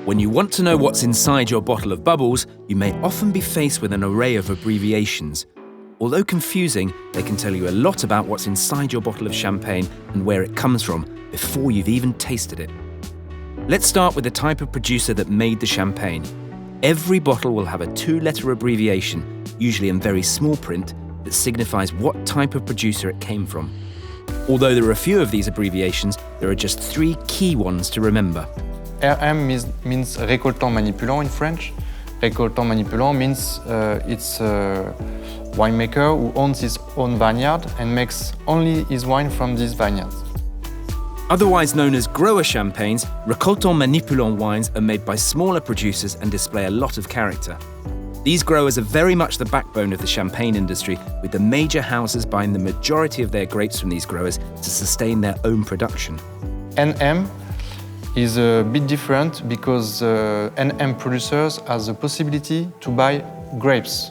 When you want to know what's inside your bottle of bubbles, you may often be faced with an array of abbreviations. Although confusing, they can tell you a lot about what's inside your bottle of champagne and where it comes from before you've even tasted it. Let's start with the type of producer that made the champagne. Every bottle will have a 2-letter abbreviation, usually in very small print, that signifies what type of producer it came from. Although there are a few of these abbreviations, there are just 3 key ones to remember. RM means récoltant manipulant in French. Récoltant manipulant means it's a winemaker who owns his own vineyard and makes only his wine from these vineyards. Otherwise known as grower champagnes, récoltant manipulant wines are made by smaller producers and display a lot of character. These growers are very much the backbone of the champagne industry, with the major houses buying the majority of their grapes from these growers to sustain their own production. NM is a bit different because NM producers have the possibility to buy grapes.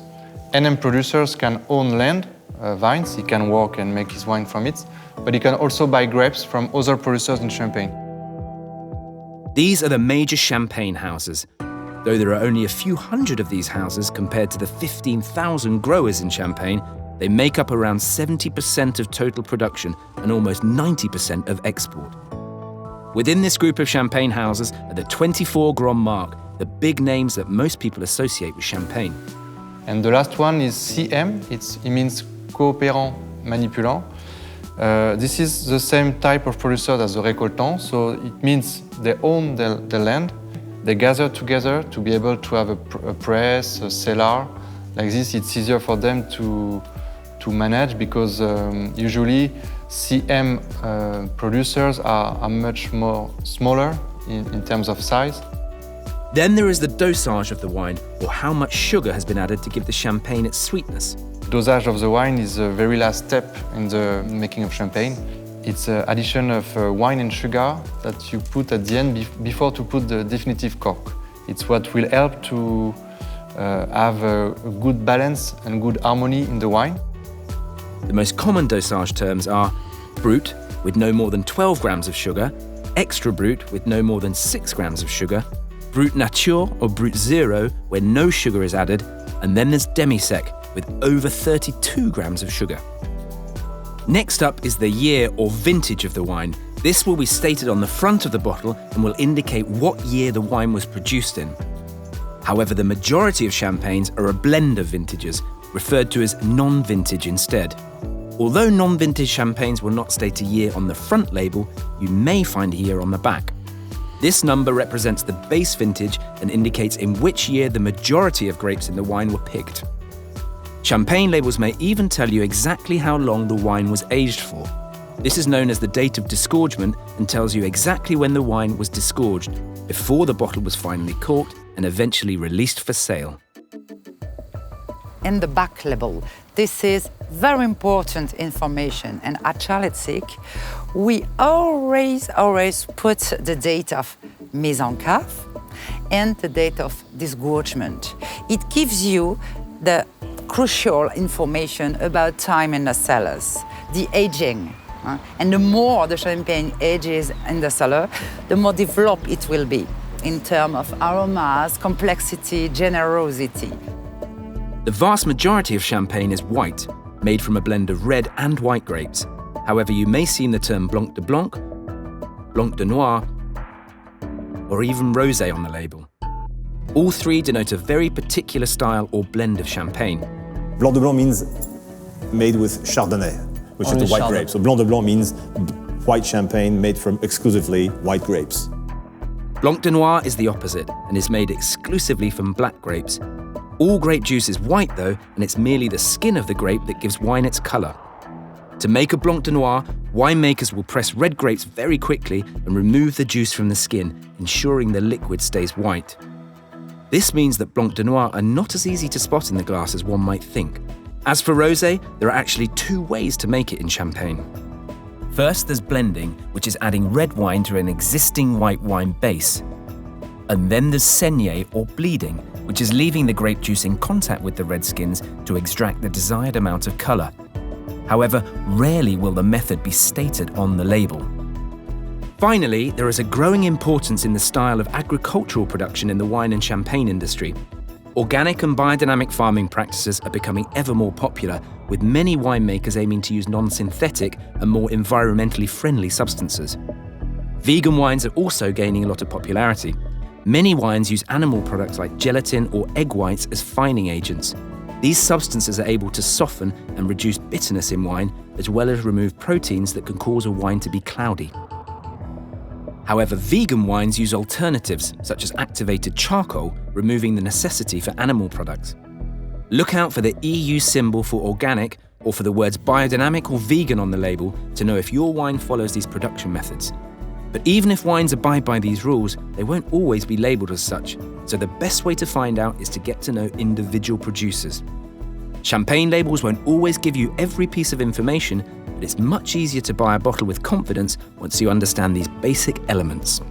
NM producers can own land, vines, he can work and make his wine from it, but he can also buy grapes from other producers in Champagne. These are the major champagne houses. Though there are only a few hundred of these houses compared to the 15,000 growers in Champagne, they make up around 70% of total production and almost 90% of export. Within this group of champagne houses are the 24 Grand Marques, the big names that most people associate with champagne. And the last one is CM, it means coopérant manipulant. This is the same type of producer as the récoltant, so it means they own the land, they gather together to be able to have a press, a cellar. Like this, it's easier for them to manage because usually CM producers are much more smaller in terms of size. Then there is the dosage of the wine, or how much sugar has been added to give the champagne its sweetness. Dosage of the wine is the very last step in the making of champagne. It's an addition of wine and sugar that you put at the end before to put the definitive cork. It's what will help to have a good balance and good harmony in the wine. The most common dosage terms are brut, with no more than 12 grams of sugar, extra brut, with no more than 6 grams of sugar, brut nature or brut zero, where no sugar is added, and then there's demi-sec, with over 32 grams of sugar. Next up is the year or vintage of the wine. This will be stated on the front of the bottle and will indicate what year the wine was produced in. However, the majority of champagnes are a blend of vintages, referred to as non-vintage instead. Although non-vintage champagnes will not state a year on the front label, you may find a year on the back. This number represents the base vintage and indicates in which year the majority of grapes in the wine were picked. Champagne labels may even tell you exactly how long the wine was aged for. This is known as the date of disgorgement and tells you exactly when the wine was disgorged, before the bottle was finally corked and eventually released for sale. In the back label, this is very important information, and at Charlotte we always put the date of mise en cave and the date of disgorgement. It gives you the crucial information about time in the cellars, the aging. And the more the champagne ages in the cellar, the more developed it will be in terms of aromas, complexity, generosity. The vast majority of champagne is white, made from a blend of red and white grapes. However, you may see the term Blanc de Blanc, Blanc de Noir, or even Rosé on the label. All 3 denote a very particular style or blend of champagne. Blanc de Blanc means made with Chardonnay, which is the white grape. So Blanc de Blanc means white champagne made from exclusively white grapes. Blanc de Noir is the opposite and is made exclusively from black grapes. All grape juice is white though, and it's merely the skin of the grape that gives wine its colour. To make a Blanc de Noir, winemakers will press red grapes very quickly and remove the juice from the skin, ensuring the liquid stays white. This means that Blanc de Noir are not as easy to spot in the glass as one might think. As for Rosé, there are actually 2 ways to make it in Champagne. First, there's blending, which is adding red wine to an existing white wine base. And then there's saignée or bleeding, which is leaving the grape juice in contact with the red skins to extract the desired amount of colour. However, rarely will the method be stated on the label. Finally, there is a growing importance in the style of agricultural production in the wine and champagne industry. Organic and biodynamic farming practices are becoming ever more popular, with many winemakers aiming to use non-synthetic and more environmentally friendly substances. Vegan wines are also gaining a lot of popularity. Many wines use animal products like gelatin or egg whites as fining agents. These substances are able to soften and reduce bitterness in wine, as well as remove proteins that can cause a wine to be cloudy. However, vegan wines use alternatives, such as activated charcoal, removing the necessity for animal products. Look out for the EU symbol for organic or for the words biodynamic or vegan on the label to know if your wine follows these production methods. But even if wines abide by these rules, they won't always be labelled as such, so the best way to find out is to get to know individual producers. Champagne labels won't always give you every piece of information, but it's much easier to buy a bottle with confidence once you understand these basic elements.